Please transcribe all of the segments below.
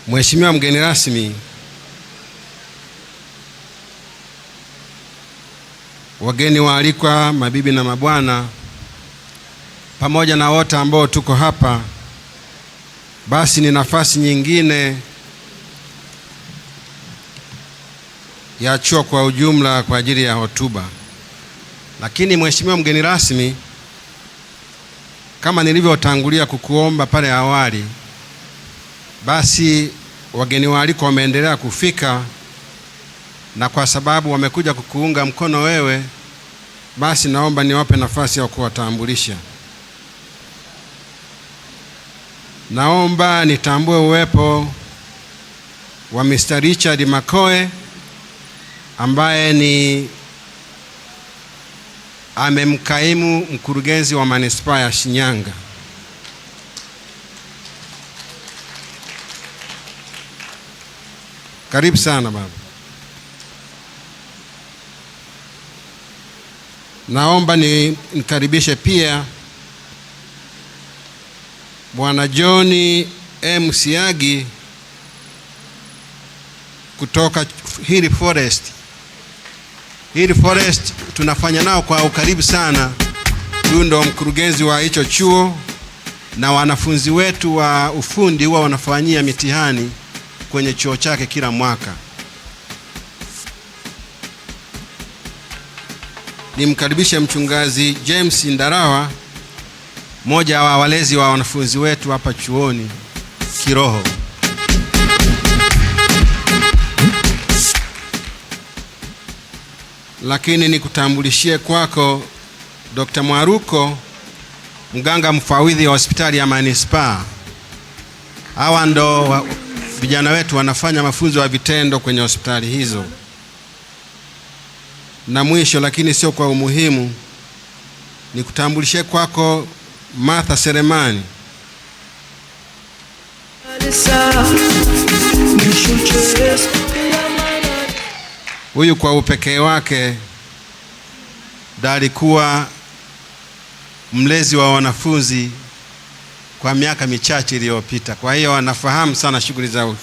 Mheshimiwa mgeni rasmi, wageni waalikwa, mabibi na mabwana, pamoja na wote ambao tuko hapa, basi ni nafasi nyingine ya chuo kwa ujumla kwa ajili ya hotuba. Lakini Mheshimiwa mgeni rasmi, kama nilivyotangulia kukuomba pale awali, basi wageni waalikwa wameendelea kufika, na kwa sababu wamekuja kukuunga mkono wewe, basi naomba niwape nafasi ya kuwatambulisha. Naomba nitambue uwepo wa Mr. Richard Makoe ambaye ni amemkaimu mkurugenzi wa manispaa ya Shinyanga. Karibu sana baba. Naomba nikaribishe pia Bwana John M. Siagi kutoka Hill Forest. Hill Forest tunafanya nao kwa ukaribu sana. Huyu ndo mkurugenzi wa hicho chuo, na wanafunzi wetu wa ufundi huwa wanafanyia mitihani kwenye chuo chake kila mwaka. Nimkaribishe mchungaji James Ndarawa, mmoja wa walezi wa wanafunzi wetu hapa chuoni kiroho. Lakini nikutambulishie kwako Dr. Mwaruko, mganga mfawidhi wa hospitali ya manispaa. Hawa ndo vijana wetu wanafanya mafunzo ya vitendo kwenye hospitali hizo. Na mwisho lakini sio kwa umuhimu, nikutambulishie kwako Martha Seremani. Huyu kwa upekee wake alikuwa mlezi wa wanafunzi kwa miaka michache iliyopita. Kwa hiyo anafahamu sana shughuli za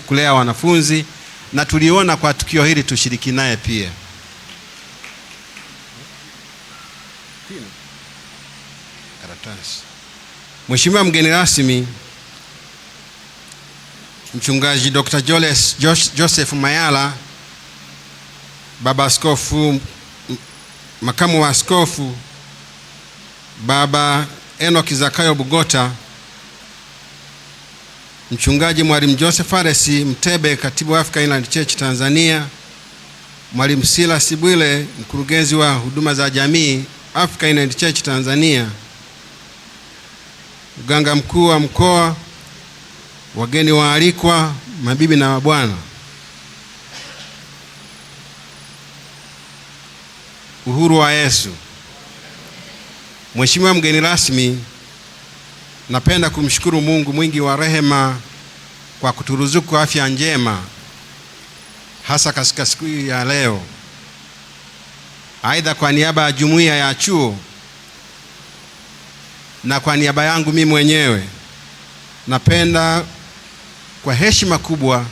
kulea wanafunzi, na tuliona kwa tukio hili tushiriki naye pia. Mheshimiwa mgeni rasmi, Mchungaji Dr. Joseph Mayala, Baba Askofu, Makamu wa Askofu, Baba Enoch Zakayo Bugota, Mchungaji Mwalimu Joseph Aresi Mtebe, Katibu wa Africa Inland Church Tanzania, Mwalimu Silas Bwile, Mkurugenzi wa Huduma za Jamii Africa Inland Church Tanzania, Mganga Mkuu wa Mkoa, wageni waalikwa, mabibi na mabwana, uhuru wa Yesu. Mheshimiwa mgeni rasmi, napenda kumshukuru Mungu mwingi wa rehema kwa kuturuzuku afya njema, hasa katika siku hii ya leo. Aidha, kwa niaba ya jumuiya ya chuo na kwa niaba yangu mimi mwenyewe, napenda kwa heshima kubwa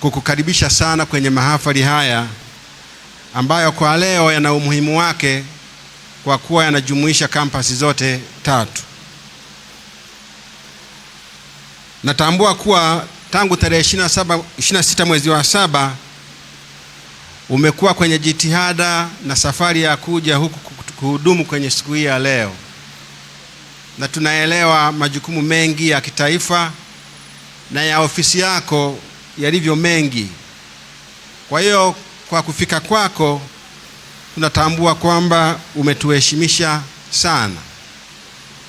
kukukaribisha sana kwenye mahafali haya ambayo kwa leo yana umuhimu wake kwa kuwa yanajumuisha kampasi zote tatu. Natambua kuwa tangu tarehe 26 mwezi wa 7 umekuwa kwenye jitihada na safari ya kuja huku kuhudumu kwenye siku hii ya leo, na tunaelewa majukumu mengi ya kitaifa na ya ofisi yako yalivyo mengi. Kwa hiyo kwa kufika kwako tunatambua kwamba umetuheshimisha sana,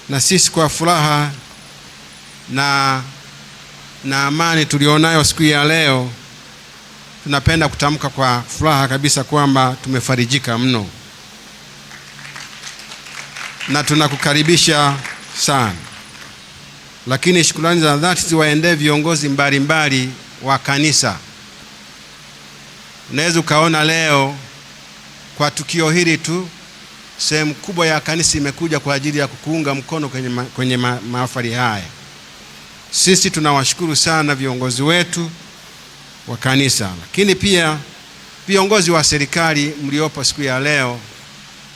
na sisi kwa furaha na amani tulionayo siku ya leo tunapenda kutamka kwa furaha kabisa kwamba tumefarijika mno, na tunakukaribisha sana. Lakini shukrani za dhati ziwaendee viongozi mbalimbali wa kanisa. Unaweza ukaona leo kwa tukio hili tu sehemu kubwa ya kanisa imekuja kwa ajili ya kukuunga mkono kwenye mahafali haya. Sisi tunawashukuru sana viongozi wetu wa kanisa, lakini pia viongozi wa serikali mliopo siku ya leo,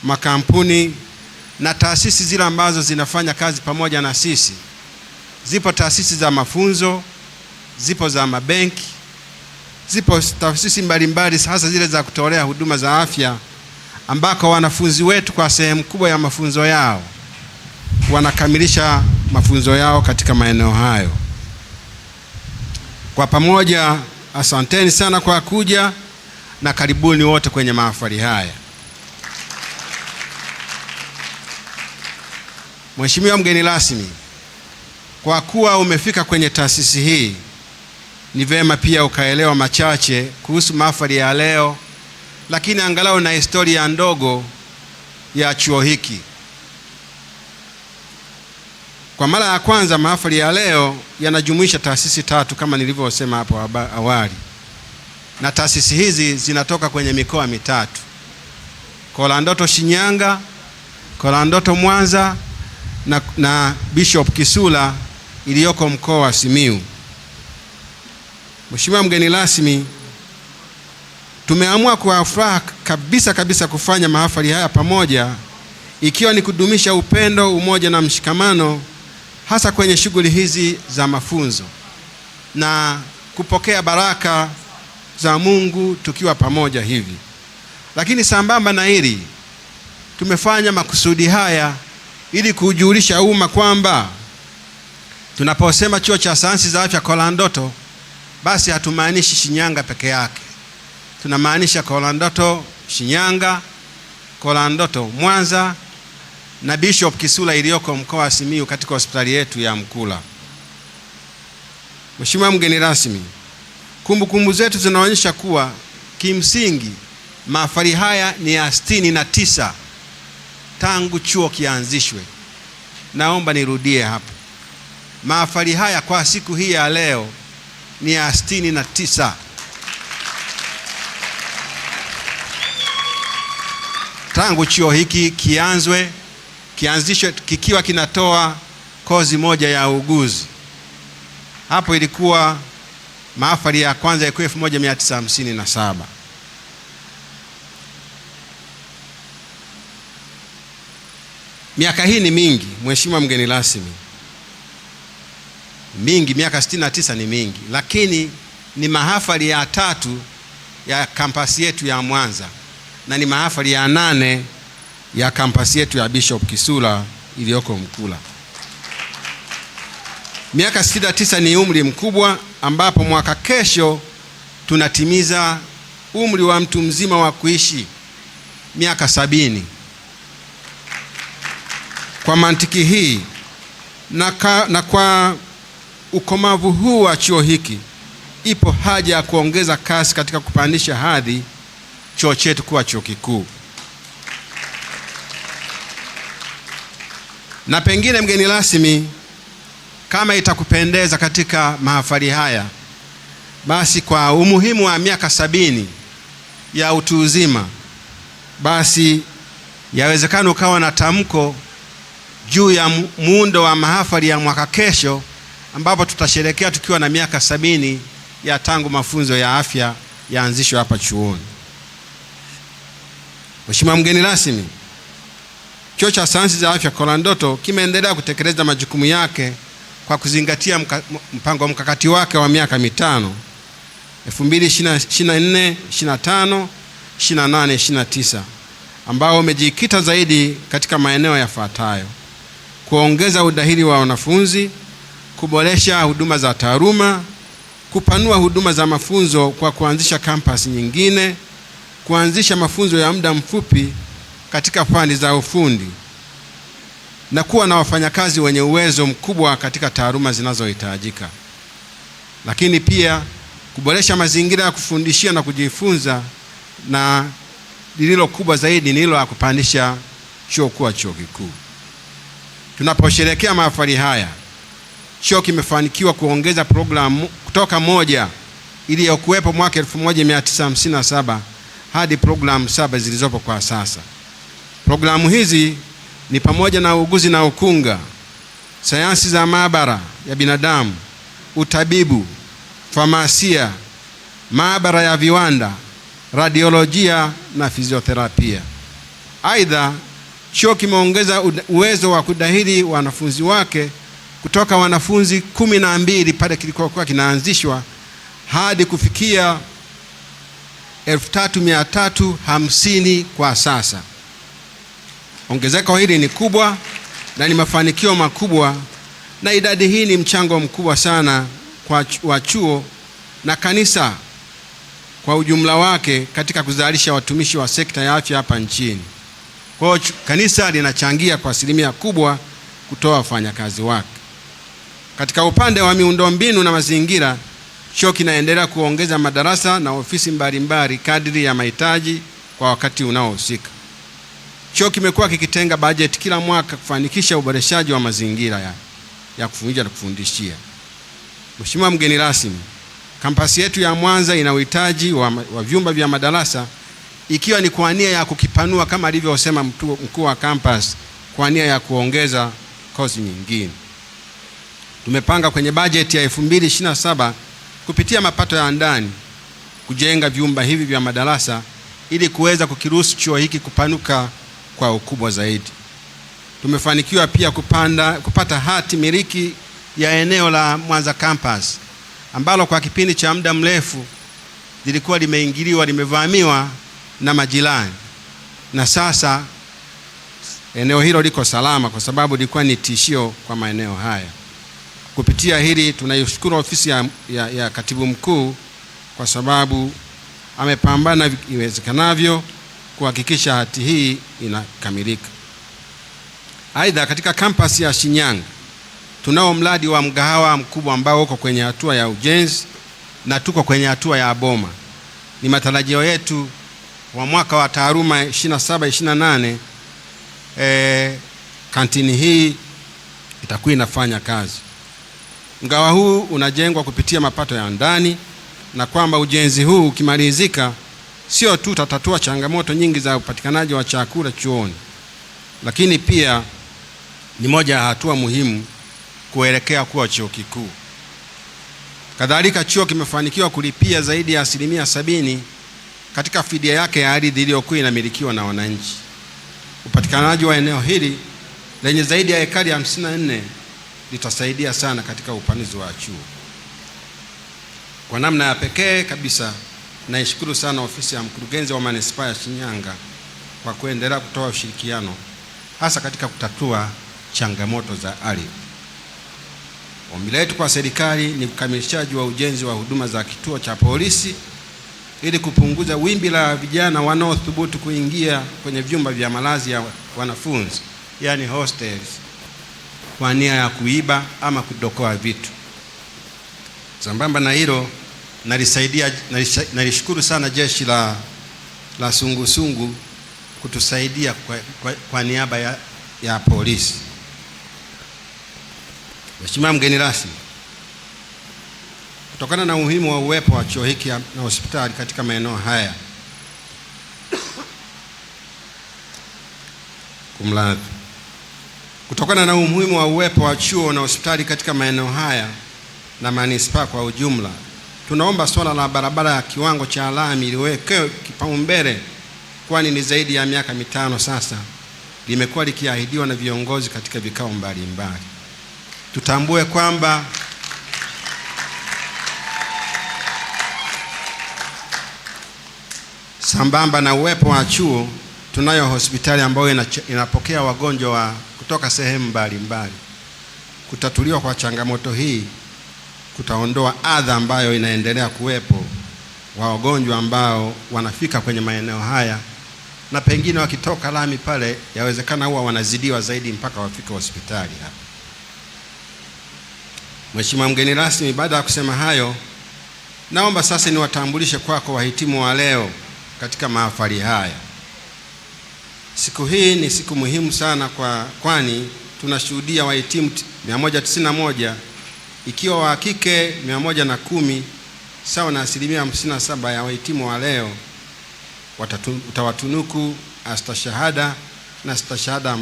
makampuni na taasisi zile ambazo zinafanya kazi pamoja na sisi. Zipo taasisi za mafunzo, zipo za mabenki, zipo taasisi mbalimbali hasa zile za kutolea huduma za afya, ambako wanafunzi wetu kwa sehemu kubwa ya mafunzo yao wanakamilisha mafunzo yao katika maeneo hayo. Kwa pamoja, asanteni sana kwa kuja na karibuni wote kwenye mahafali haya. Mheshimiwa mgeni rasmi, kwa kuwa umefika kwenye taasisi hii, ni vema pia ukaelewa machache kuhusu mahafali ya leo, lakini angalau na historia ndogo ya chuo hiki. Kwa mara ya kwanza mahafali ya leo yanajumuisha taasisi 3 kama nilivyosema hapo awali, na taasisi hizi zinatoka kwenye mikoa 3: Kolandoto Shinyanga, Kolandoto Mwanza na Bishop Kisula iliyoko mkoa wa Simiyu. Mheshimiwa mgeni rasmi, tumeamua kwa furaha kabisa kufanya mahafali haya pamoja, ikiwa ni kudumisha upendo, umoja na mshikamano, hasa kwenye shughuli hizi za mafunzo na kupokea baraka za Mungu tukiwa pamoja hivi. Lakini sambamba na hili, tumefanya makusudi haya ili kujulisha umma kwamba tunaposema chuo cha sayansi za afya Kolandoto, basi hatumaanishi Shinyanga peke yake. Tunamaanisha Kolandoto Shinyanga, Kolandoto Mwanza na Bishop Kisula iliyoko mkoa wa Simiyu katika hospitali yetu ya Mkula. Mheshimiwa mgeni rasmi, kumbukumbu zetu zinaonyesha kuwa kimsingi mahafali haya ni ya 69 tangu chuo kianzishwe. Naomba nirudie hapo. Mahafali haya kwa siku hii ya leo ni ya 69 tangu chuo hiki kianzishwe kikiwa kinatoa kozi moja ya uuguzi. Hapo ilikuwa mahafali ya kwanza ilikuwa 1957. Miaka hii ni mingi, Mheshimiwa mgeni rasmi. Mingi, miaka 69 ni mingi, lakini ni mahafali ya 3 ya kampasi yetu ya Mwanza na ni mahafali ya 8 ya kampasi yetu ya Bishop Kisula iliyoko Mkula. Miaka 69 ni umri mkubwa, ambapo mwaka kesho tunatimiza umri wa mtu mzima wa kuishi miaka 70. Kwa mantiki hii na kwa ukomavu huu wa chuo hiki, ipo haja ya kuongeza kasi katika kupandisha hadhi chuo chetu kuwa chuo kikuu. Na pengine mgeni rasmi, kama itakupendeza, katika mahafali haya, basi kwa umuhimu wa miaka 70 ya utu uzima, basi yawezekana ukawa na tamko juu ya muundo wa mahafali ya mwaka kesho, ambapo tutasherehekea tukiwa na miaka 70 ya tangu mafunzo ya afya yaanzishwe hapa chuoni. Mheshimiwa mgeni rasmi, chuo cha sayansi za afya Kolandoto kimeendelea kutekeleza majukumu yake kwa kuzingatia mpango mkakati wake wa miaka 5: 2024, 25, 28, 29, ambao umejikita zaidi katika maeneo yafuatayo: kuongeza udahili wa wanafunzi, kuboresha huduma za taaluma, kupanua huduma za mafunzo kwa kuanzisha kampasi nyingine, kuanzisha mafunzo ya muda mfupi katika fani za ufundi, na kuwa na wafanyakazi wenye uwezo mkubwa katika taaluma zinazohitajika. Lakini pia kuboresha mazingira ya kufundishia na kujifunza, na lililo kubwa zaidi ni hilo la kupandisha chuo kuwa chuo kikuu. Tunaposherehekea mahafali haya, chuo kimefanikiwa kuongeza programu kutoka moja iliyokuwepo mwaka 1957 hadi programu 7 zilizopo kwa sasa. Programu hizi ni pamoja na uuguzi na ukunga, sayansi za maabara ya binadamu, utabibu, famasia, maabara ya viwanda, radiolojia na fizioterapia. Aidha, chuo kimeongeza uwezo wa kudahili wanafunzi wake kutoka wanafunzi 12 pale kilikokuwa kinaanzishwa hadi kufikia 3350 kwa sasa. Ongezeko hili ni kubwa na ni mafanikio makubwa, na idadi hii ni mchango mkubwa sana kwa chuo na kanisa kwa ujumla wake katika kuzalisha watumishi wa sekta ya afya hapa nchini. Kwa hiyo kanisa linachangia kwa asilimia kubwa kutoa wafanyakazi wake. Katika upande wa miundombinu na mazingira, chuo kinaendelea kuongeza madarasa na ofisi mbalimbali kadri ya mahitaji kwa wakati unaohusika. Chuo kimekuwa kikitenga bajeti kila mwaka kufanikisha uboreshaji wa mazingira ya kufundisha na kufundishia. Mheshimiwa mgeni rasmi, kampasi yetu ya Mwanza ina uhitaji wa vyumba vya madarasa, ikiwa ni kwa nia ya kukipanua kama alivyosema mkuu wa campus, kwa nia ya kuongeza kozi nyingine. Tumepanga kwenye bajeti ya 2027 kupitia mapato ya ndani kujenga vyumba hivi vya madarasa ili kuweza kukiruhusu chuo hiki kupanuka kwa ukubwa zaidi. Tumefanikiwa pia kupata hati miliki ya eneo la Mwanza campus ambalo kwa kipindi cha muda mrefu lilikuwa limevamiwa na majirani, na sasa eneo hilo liko salama kwa sababu lilikuwa ni tishio kwa maeneo haya. Kupitia hili tunaishukuru ofisi ya katibu mkuu kwa sababu amepambana iwezekanavyo kuhakikisha hati hii inakamilika. Aidha, katika kampasi ya Shinyanga tunao mradi wa mgahawa mkubwa ambao uko kwenye hatua ya ujenzi na tuko kwenye hatua ya boma. Ni matarajio yetu wa mwaka wa taaluma 27-28 kantini hii itakuwa inafanya kazi. Mgahawa huu unajengwa kupitia mapato ya ndani, na kwamba ujenzi huu ukimalizika sio tu tatatua changamoto nyingi za upatikanaji wa chakula chuoni, lakini pia ni moja ya hatua muhimu kuelekea kuwa chuo kikuu. Kadhalika, chuo kimefanikiwa kulipia zaidi ya 70% katika fidia yake ya ardhi iliyokuwa inamilikiwa na wananchi. Upatikanaji wa eneo hili lenye zaidi ya ekari 54 litasaidia sana katika upanuzi wa chuo. Kwa namna ya pekee kabisa, naishukuru sana ofisi ya mkurugenzi wa manispaa ya Shinyanga kwa kuendelea kutoa ushirikiano hasa katika kutatua changamoto za ardhi. Ombi letu kwa serikali ni ukamilishaji wa ujenzi wa huduma za kituo cha polisi ili kupunguza wimbi la vijana wanaothubutu kuingia kwenye vyumba vya malazi ya wanafunzi, yani hostels, kwa nia ya kuiba ama kudokoa vitu. Sambamba na hilo, nalishukuru sana jeshi la sungusungu kutusaidia kwa niaba ya polisi. Mheshimiwa mgeni rasmi, kutokana na umuhimu wa uwepo wa chuo hiki na hospitali katika maeneo haya, kutokana na umuhimu wa uwepo wa chuo na hospitali katika maeneo haya na manispaa kwa ujumla, tunaomba swala la barabara ya kiwango cha lami liwekewe kipaumbele, kwani ni zaidi ya miaka 5 sasa limekuwa likiahidiwa na viongozi katika vikao mbalimbali. Tutambue kwamba sambamba na uwepo wa chuo, tunayo hospitali ambayo inapokea wagonjwa kutoka sehemu mbalimbali. Kutatuliwa kwa changamoto hii kutaondoa adha ambayo inaendelea kuwepo wa wagonjwa ambao wanafika kwenye maeneo haya, na pengine wakitoka lami pale yawezekana huwa wanazidiwa zaidi mpaka wafike hospitali hapa. Mheshimiwa mgeni rasmi, baada ya kusema hayo, naomba sasa niwatambulishe kwako wahitimu wa leo katika mahafali haya. Siku hii ni siku muhimu sana kwani tunashuhudia wahitimu 191 ikiwa wa kike 110, sawa na 57% ya wahitimu wa leo utawatunuku astashahada na stashahada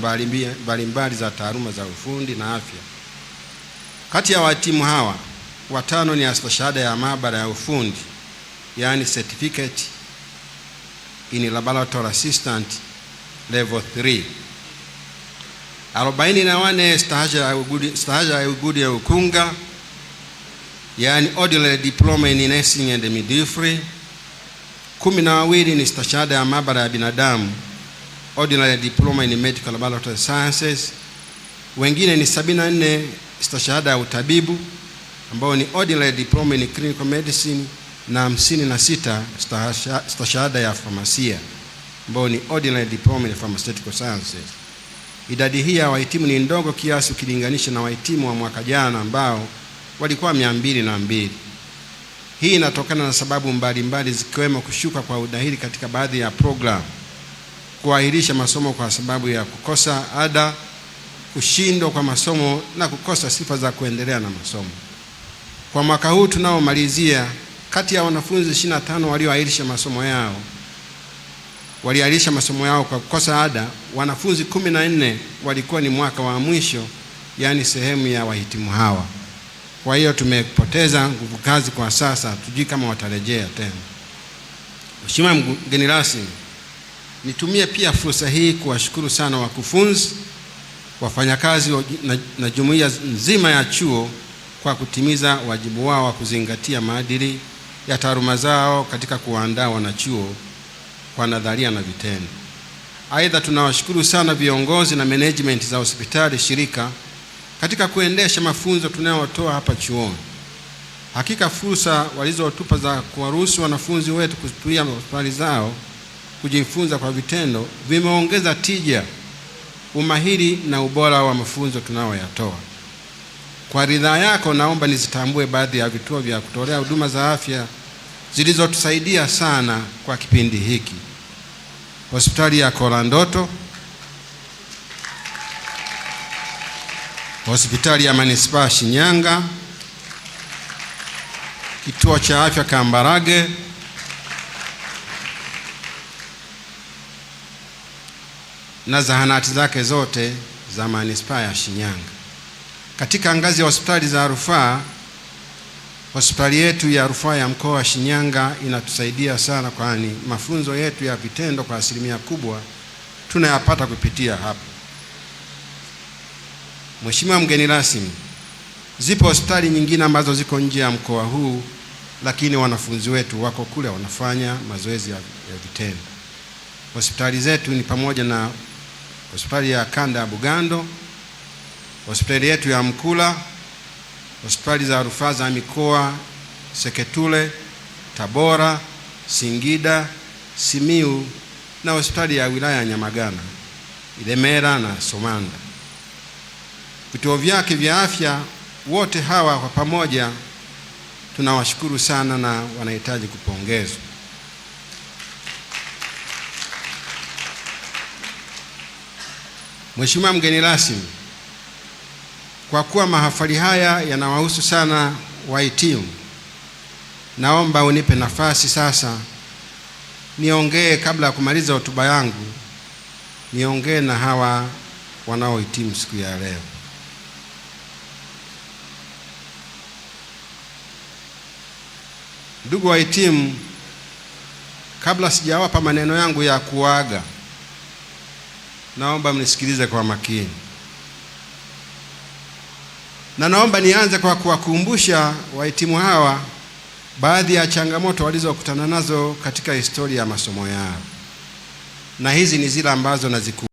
mbalimbali za taaluma za ufundi na afya. Kati ya wahitimu hawa watano ni astashahada ya maabara ya ufundi, yani certificate in laboratory assistant level 3. 44 stahaja ya ugudi ya ukunga, yani ordinary diploma in nursing and midwifery. 12 ni stashahada ya maabara ya binadamu, ordinary diploma in medical laboratory sciences. Wengine ni 74 stashahada ya utabibu ambao ni ordinary diploma in clinical medicine, na 56 stashahada ya famasia ambao ni ordinary diploma in pharmaceutical sciences. Idadi hii ya wahitimu ni ndogo kiasi ukilinganisha na wahitimu wa mwaka jana ambao walikuwa 202. Hii inatokana na sababu mbalimbali zikiwemo kushuka kwa udahili katika baadhi ya program, kuahirisha masomo kwa sababu ya kukosa ada, kushindwa kwa masomo na kukosa sifa za kuendelea na masomo. Kwa mwaka huu tunaomalizia, kati ya wanafunzi 25 walioahirisha masomo yao kwa kukosa ada, wanafunzi 14 walikuwa ni mwaka wa mwisho, yani sehemu ya wahitimu hawa. Kwa hiyo tumepoteza nguvu kazi kwa sasa, tujui kama watarejea tena. Mheshimiwa mgeni rasmi, nitumie pia fursa hii kuwashukuru sana wakufunzi, wafanyakazi na jumuiya nzima ya chuo kwa kutimiza wajibu wao wa kuzingatia maadili ya taaluma zao katika kuandaa wanachuo kwa nadharia na vitendo. Aidha, tunawashukuru sana viongozi na management za hospitali shirika katika kuendesha mafunzo tunayotoa hapa chuoni. Hakika fursa walizotupa za kuwaruhusu wanafunzi wetu kutumia hospitali zao kujifunza kwa vitendo vimeongeza tija, umahiri na ubora wa mafunzo tunayoyatoa. Kwa ridhaa yako, naomba nizitambue baadhi ya vituo vya kutolea huduma za afya zilizotusaidia sana kwa kipindi hiki. Hospitali ya Kolandoto, hospitali ya Manispaa Shinyanga, kituo cha afya Kambarage, na zahanati zake zote za Manispaa ya Shinyanga. Katika ngazi ya hospitali za rufaa, hospitali yetu ya rufaa ya mkoa wa Shinyanga inatusaidia sana, kwani mafunzo yetu ya vitendo kwa asilimia kubwa tunayapata kupitia hapo. Mheshimiwa mgeni rasmi, zipo hospitali nyingine ambazo ziko nje ya mkoa huu, lakini wanafunzi wetu wako kule wanafanya mazoezi ya vitendo. Hospitali zetu ni pamoja na hospitali ya kanda ya Bugando, hospitali yetu ya Mkula, hospitali za rufaa za mikoa Seketule, Tabora, Singida, Simiu, na hospitali ya wilaya ya Nyamagana, Ilemela na Somanda. Vituo vyake vya afya, wote hawa kwa pamoja tunawashukuru sana na wanahitaji kupongezwa. Mheshimiwa mgeni rasmi, kwa kuwa mahafali haya yanawahusu sana wahitimu, naomba unipe nafasi sasa niongee, kabla ya kumaliza hotuba yangu, niongee na hawa wanaohitimu siku ya leo. Ndugu wahitimu, kabla sijawapa maneno yangu ya kuaga, naomba mnisikilize kwa makini. Na naomba nianze kwa kuwakumbusha wahitimu hawa baadhi ya changamoto walizokutana nazo katika historia ya masomo yao. Na hizi ni zile ambazo nazikumbuka.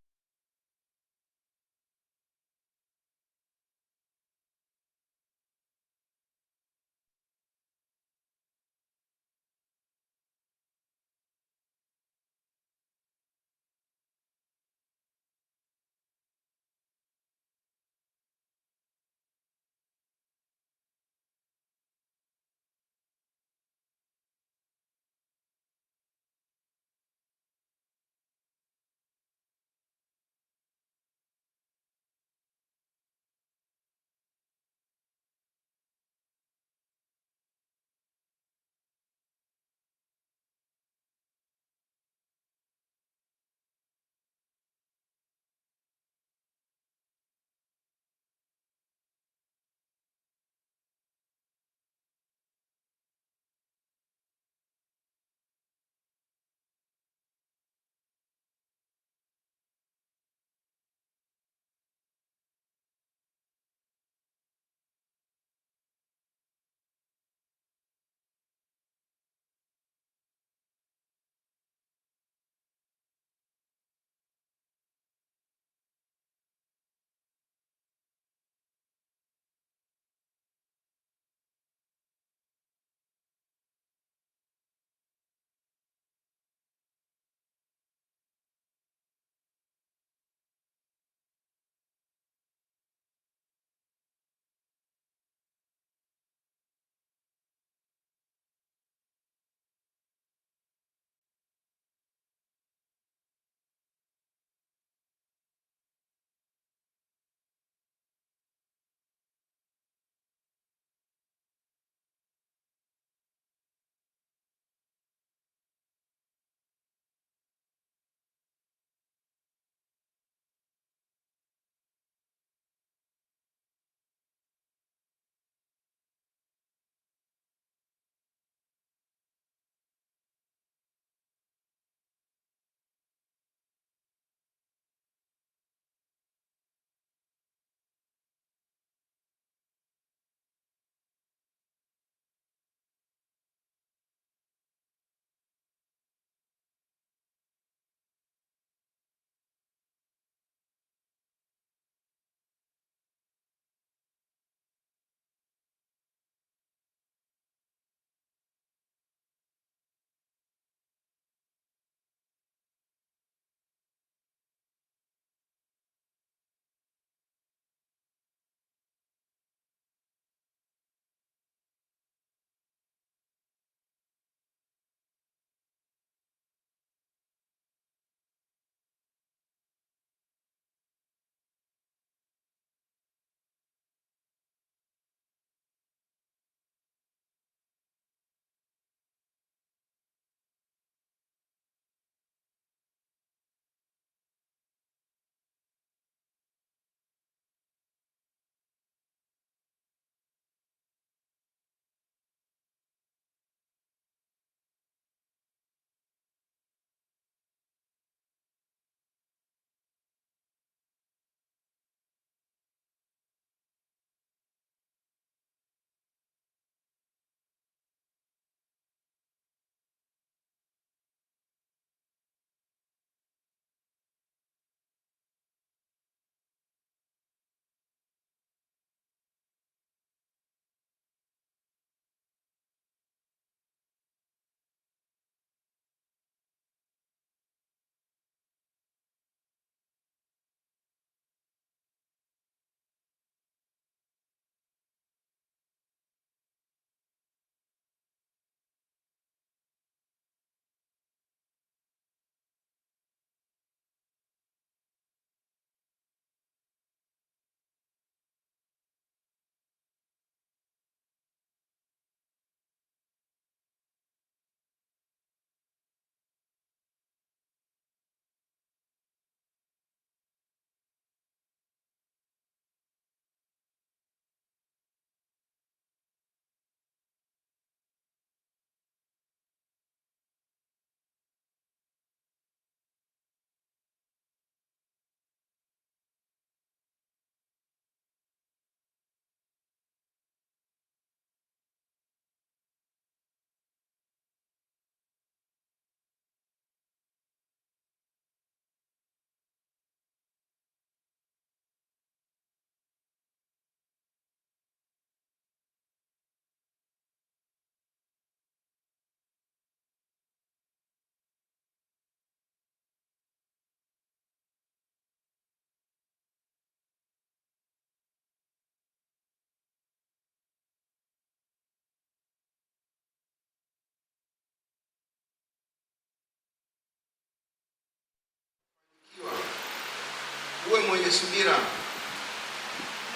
mwenye subira,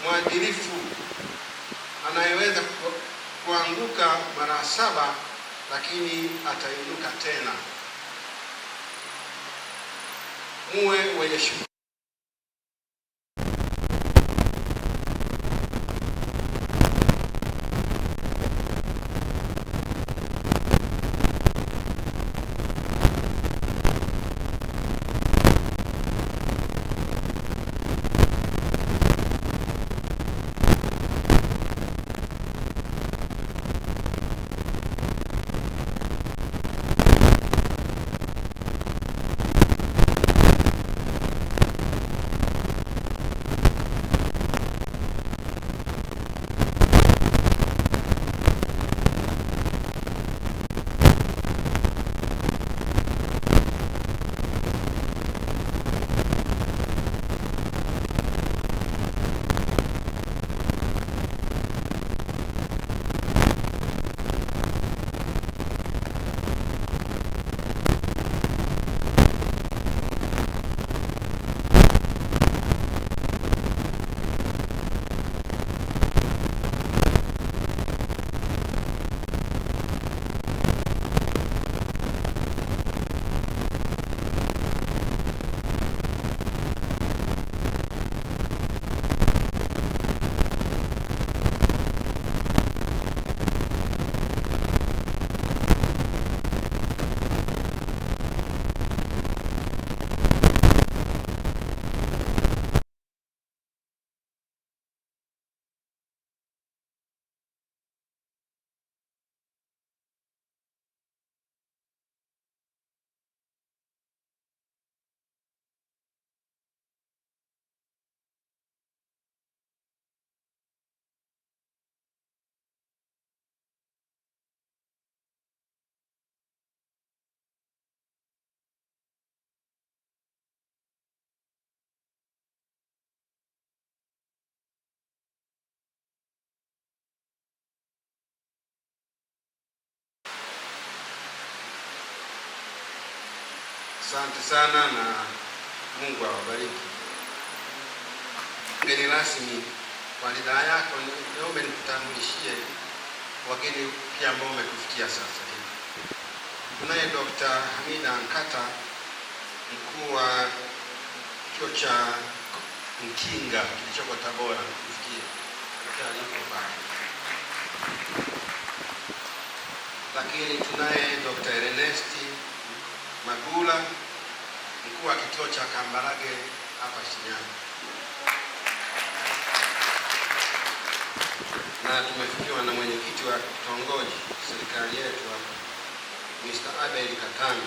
mwadilifu, anayeweza kuanguka mara 7 lakini atainuka tena. Muwe wenye shukrani. Asante sana na Mungu awabariki. Mgeni rasmi, kwa ridhaa yako niombe nikutambulishie wageni pia ambao wametufikia sasa hivi. Tunaye Dr. Hamida Ankata, mkuu wa chuo cha Mkinga kilichoko Tabora, kufikia lakini tunaye Dr. Ernesti Magula, mkuu wa kituo cha Kambarage hapa Shinyanga, na tumefikiwa na mwenyekiti wa kitongoji serikali yetu Mr. Abel Katani.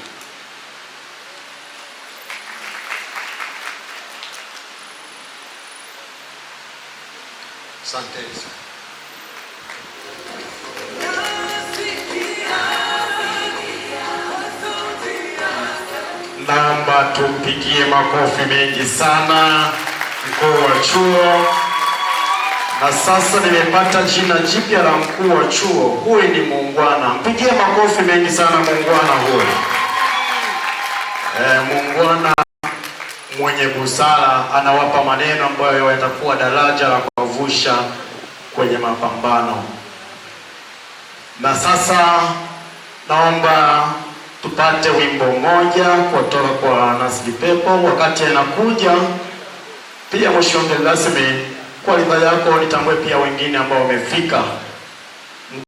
Asante sana. Naomba tumpigie makofi mengi sana mkuu wa chuo. Na sasa nimepata jina jipya la mkuu wa chuo. Huyu ni muungwana. Mpigie makofi mengi sana muungwana huyu. Muungwana mwenye busara, anawapa maneno ambayo yatakuwa daraja la kuwavusha kwenye mapambano. Na sasa naomba tupate wimbo mmoja kutoka kwa Nasri Pepo. Wakati anakuja pia mheshimiwa mgeni rasmi, kwa ridhaa yako nitambue pia wengine ambao wamefika.